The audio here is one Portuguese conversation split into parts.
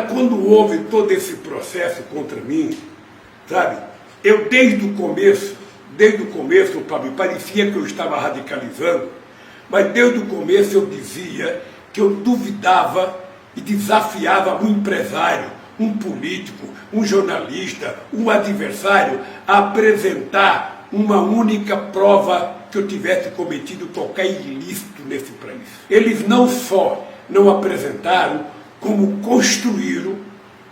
Quando houve todo esse processo contra mim, sabe, eu desde o começo, Pablo, parecia que eu estava radicalizando, mas desde o começo eu dizia que eu duvidava e desafiava um empresário, um político, um jornalista, um adversário a apresentar uma única prova que eu tivesse cometido qualquer ilícito nesse país. Eles não só não apresentaram, como construíram,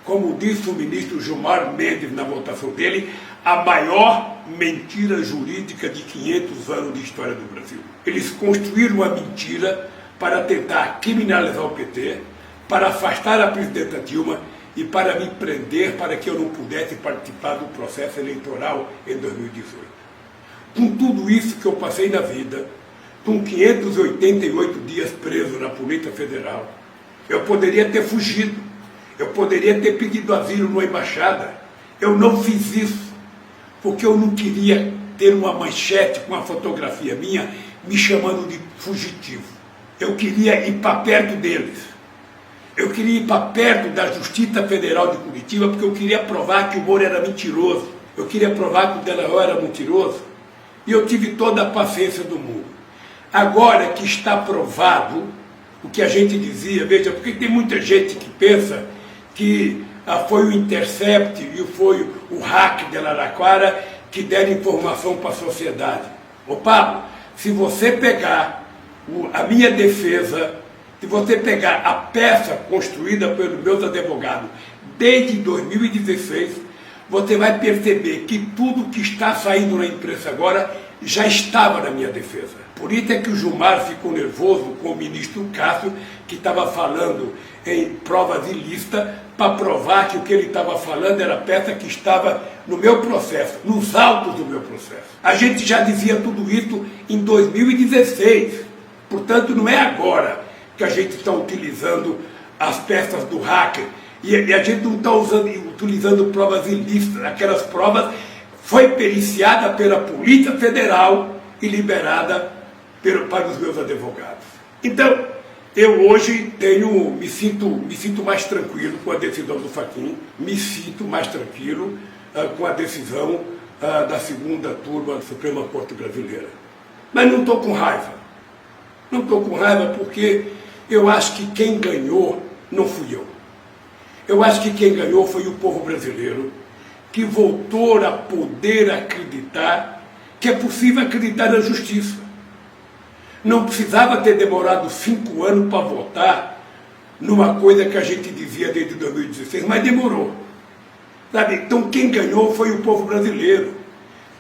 como disse o ministro Gilmar Mendes na votação dele, a maior mentira jurídica de 500 anos de história do Brasil. Eles construíram uma mentira para tentar criminalizar o PT, para afastar a presidenta Dilma e para me prender para que eu não pudesse participar do processo eleitoral em 2018. Com tudo isso que eu passei na vida, com 588 dias preso na Polícia Federal, eu poderia ter fugido, eu poderia ter pedido asilo numa embaixada. Eu não fiz isso, porque eu não queria ter uma manchete com uma fotografia minha me chamando de fugitivo. Eu queria ir para perto deles. Eu queria ir para perto da Justiça Federal de Curitiba, porque eu queria provar que o Moro era mentiroso. Eu queria provar que o Delaroy era mentiroso. E eu tive toda a paciência do mundo. Agora que está provado o que a gente dizia, veja, porque tem muita gente que pensa que foi o Intercept e foi o hack de Araraquara que deram informação para a sociedade. Ô Pablo, se você pegar a minha defesa, se você pegar a peça construída pelos meus advogados desde 2016, você vai perceber que tudo que está saindo na imprensa agora já estava na minha defesa. Por isso é que o Gilmar ficou nervoso com o ministro Cássio, que estava falando em provas ilícitas, para provar que o que ele estava falando era peça que estava no meu processo, nos autos do meu processo. A gente já dizia tudo isso em 2016, portanto não é agora que a gente está utilizando as peças do hacker, e a gente não está utilizando provas ilícitas, aquelas provas foi periciada pela Polícia Federal e liberada para os meus advogados. Então, eu hoje me sinto mais tranquilo com a decisão do Fachin, me sinto mais tranquilo com a decisão da segunda turma da Suprema Corte Brasileira. Mas não estou com raiva. Não estou com raiva porque eu acho que quem ganhou não fui eu. Eu acho que quem ganhou foi o povo brasileiro, que voltou a poder acreditar que é possível acreditar na justiça. Não precisava ter demorado 5 anos para votar numa coisa que a gente dizia desde 2016, mas demorou. Sabe? Então quem ganhou foi o povo brasileiro.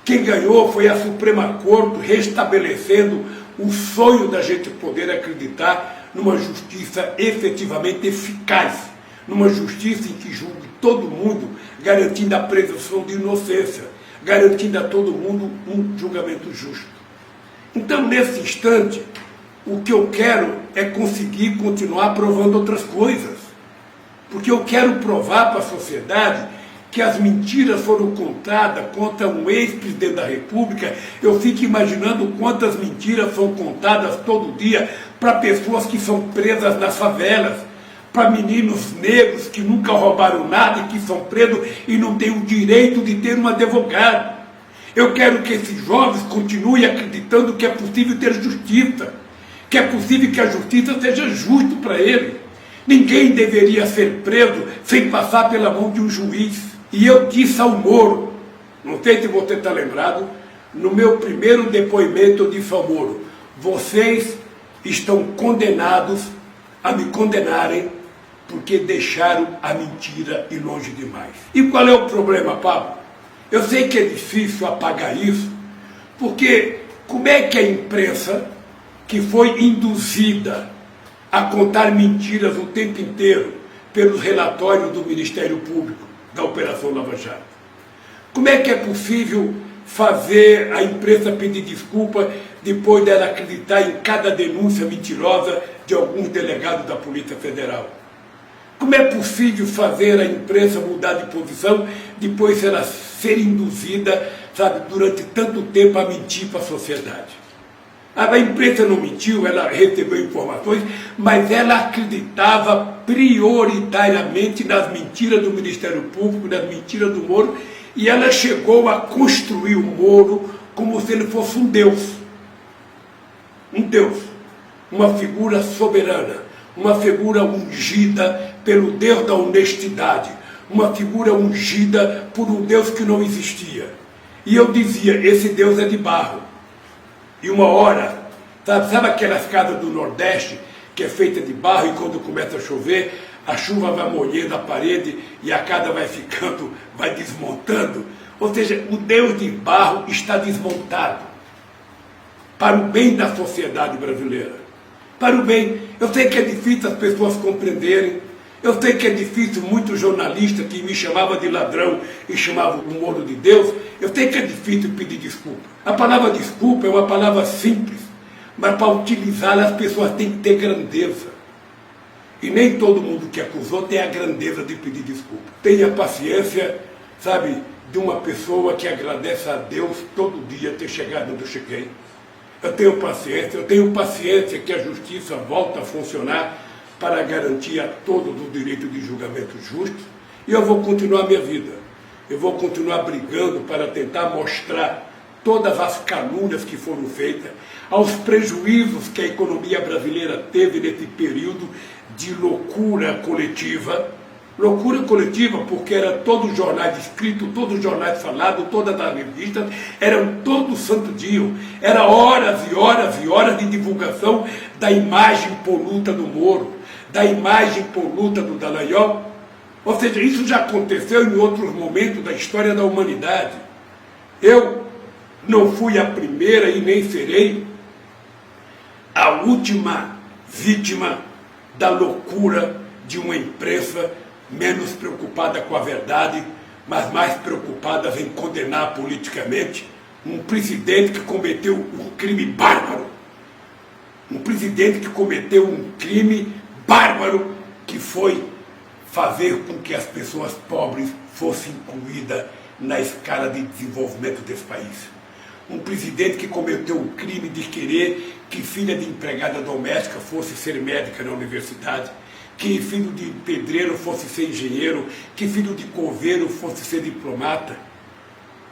Quem ganhou foi a Suprema Corte restabelecendo o sonho da gente poder acreditar numa justiça efetivamente eficaz, numa justiça em que julgue todo mundo, garantindo a presunção de inocência, garantindo a todo mundo um julgamento justo. Então, nesse instante, o que eu quero é conseguir continuar provando outras coisas. Porque eu quero provar para a sociedade que as mentiras foram contadas contra um ex-presidente da República. Eu fico imaginando quantas mentiras são contadas todo dia para pessoas que são presas nas favelas, para meninos negros que nunca roubaram nada e que são presos e não têm o direito de ter um advogado. Eu quero que esses jovens continuem acreditando que é possível ter justiça, que é possível que a justiça seja justa para eles. Ninguém deveria ser preso sem passar pela mão de um juiz. E eu disse ao Moro, não sei se você está lembrado, no meu primeiro depoimento eu disse ao Moro: vocês estão condenados a me condenarem porque deixaram a mentira ir longe demais. E qual é o problema, Pablo? Eu sei que é difícil apagar isso, porque como é que a imprensa, que foi induzida a contar mentiras o tempo inteiro pelos relatórios do Ministério Público da Operação Lava Jato, como é que é possível fazer a imprensa pedir desculpa depois dela acreditar em cada denúncia mentirosa de alguns delegados da Polícia Federal? Como é possível fazer a imprensa mudar de posição depois de ela ser induzida, sabe, durante tanto tempo a mentir para a sociedade? A imprensa não mentiu, ela recebeu informações, mas ela acreditava prioritariamente nas mentiras do Ministério Público, nas mentiras do Moro, e ela chegou a construir o Moro como se ele fosse um Deus. Um Deus, uma figura soberana, uma figura ungida pelo Deus da honestidade, uma figura ungida por um Deus que não existia. E eu dizia, esse Deus é de barro. E uma hora, sabe aquelas casas do Nordeste, que é feita de barro e quando começa a chover, a chuva vai molhando a parede e a casa vai ficando, vai desmontando. Ou seja, o Deus de barro está desmontado para o bem da sociedade brasileira. Para o bem. Eu sei que é difícil as pessoas compreenderem. Eu sei que é difícil muitos jornalistas que me chamavam de ladrão e chamavam o Moro de Deus. Eu sei que é difícil pedir desculpa. A palavra desculpa é uma palavra simples, mas para utilizá-la as pessoas têm que ter grandeza. E nem todo mundo que acusou tem a grandeza de pedir desculpa. Tenha paciência, sabe, de uma pessoa que agradece a Deus todo dia ter chegado onde eu cheguei. Eu tenho paciência que a justiça volta a funcionar para garantir a todos o direito de julgamento justo, e eu vou continuar a minha vida. Eu vou continuar brigando para tentar mostrar todas as calúnias que foram feitas, aos prejuízos que a economia brasileira teve nesse período de loucura coletiva. Loucura coletiva porque era todos os jornais escritos, todos os jornais falados, todas as revistas, eram todo santo dia. Era horas e horas e horas de divulgação da imagem poluta do Moro, da imagem poluta do Dallagnol. Ou seja, isso já aconteceu em outros momentos da história da humanidade. Eu não fui a primeira e nem serei a última vítima da loucura de uma imprensa menos preocupada com a verdade, mas mais preocupada em condenar politicamente um presidente que cometeu um crime bárbaro. Um presidente que cometeu um crime bárbaro que foi fazer com que as pessoas pobres fossem incluídas na escala de desenvolvimento desse país. Um presidente que cometeu o crime de querer que filha de empregada doméstica fosse ser médica na universidade, que filho de pedreiro fosse ser engenheiro, que filho de coveiro fosse ser diplomata.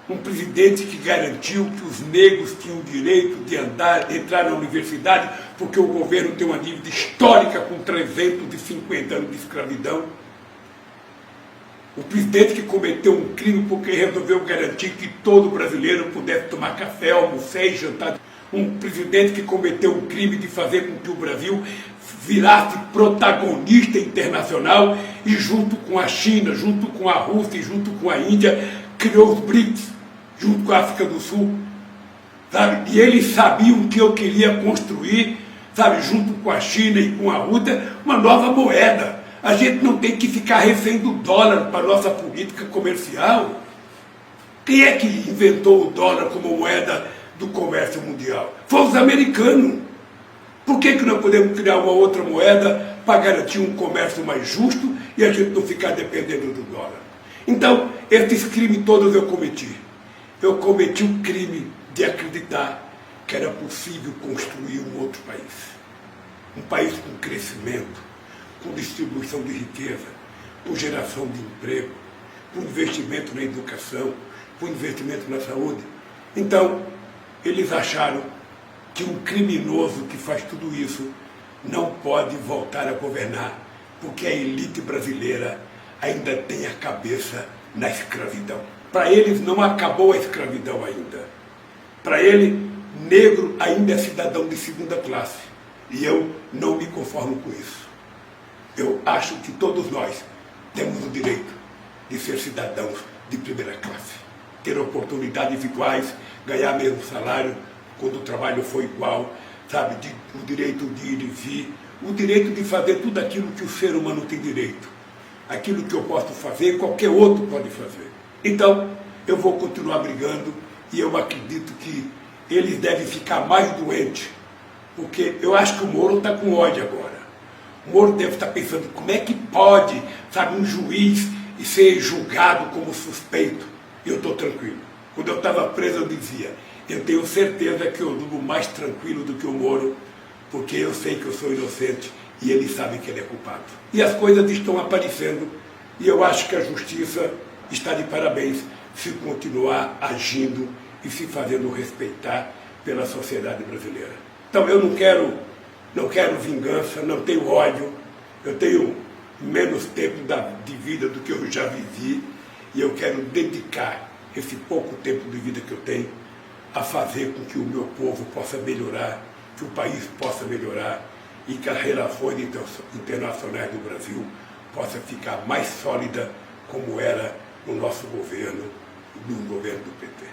Um presidente que garantiu que os negros tinham o direito de entrar na universidade, porque o governo tem uma dívida histórica com 350 anos de escravidão. O presidente que cometeu um crime porque resolveu garantir que todo brasileiro pudesse tomar café, almoçar e jantar. Um presidente que cometeu um crime de fazer com que o Brasil virasse protagonista internacional e junto com a China, junto com a Rússia e junto com a Índia, criou os BRICS, junto com a África do Sul. Sabe? E eles sabiam que eu queria construir, sabe, junto com a China e com a Rússia, uma nova moeda. A gente não tem que ficar refém do dólar para a nossa política comercial. Quem é que inventou o dólar como moeda do comércio mundial? Foi os americanos. Por que não podemos criar uma outra moeda para garantir um comércio mais justo e a gente não ficar dependendo do dólar? Então, esses crimes todos eu cometi. Eu cometi o crime de acreditar que era possível construir um outro país. Um país com crescimento, com distribuição de riqueza, com geração de emprego, com investimento na educação, com investimento na saúde. Então, eles acharam que um criminoso que faz tudo isso não pode voltar a governar, porque a elite brasileira ainda tem a cabeça na escravidão. Para eles não acabou a escravidão ainda. Para ele, negro ainda é cidadão de segunda classe. E eu não me conformo com isso. Eu acho que todos nós temos o direito de ser cidadãos de primeira classe. Ter oportunidades iguais, ganhar mesmo salário, quando o trabalho for igual, sabe, o direito de ir e vir, o direito de fazer tudo aquilo que o ser humano tem direito. Aquilo que eu posso fazer, qualquer outro pode fazer. Então, eu vou continuar brigando e eu acredito que eles devem ficar mais doentes, porque eu acho que o Moro está com ódio agora. O Moro deve estar pensando, como é que pode, sabe, um juiz ser julgado como suspeito? E eu estou tranquilo. Quando eu estava preso, eu dizia, eu tenho certeza que eu durmo mais tranquilo do que o Moro, porque eu sei que eu sou inocente e ele sabe que ele é culpado. E as coisas estão aparecendo e eu acho que a justiça está de parabéns se continuar agindo e se fazendo respeitar pela sociedade brasileira. Então eu não quero vingança, não tenho ódio, eu tenho menos tempo de vida do que eu já vivi e eu quero dedicar esse pouco tempo de vida que eu tenho a fazer com que o meu povo possa melhorar, que o país possa melhorar e que as relações internacionais do Brasil possam ficar mais sólidas como era no nosso governo, no governo do PT.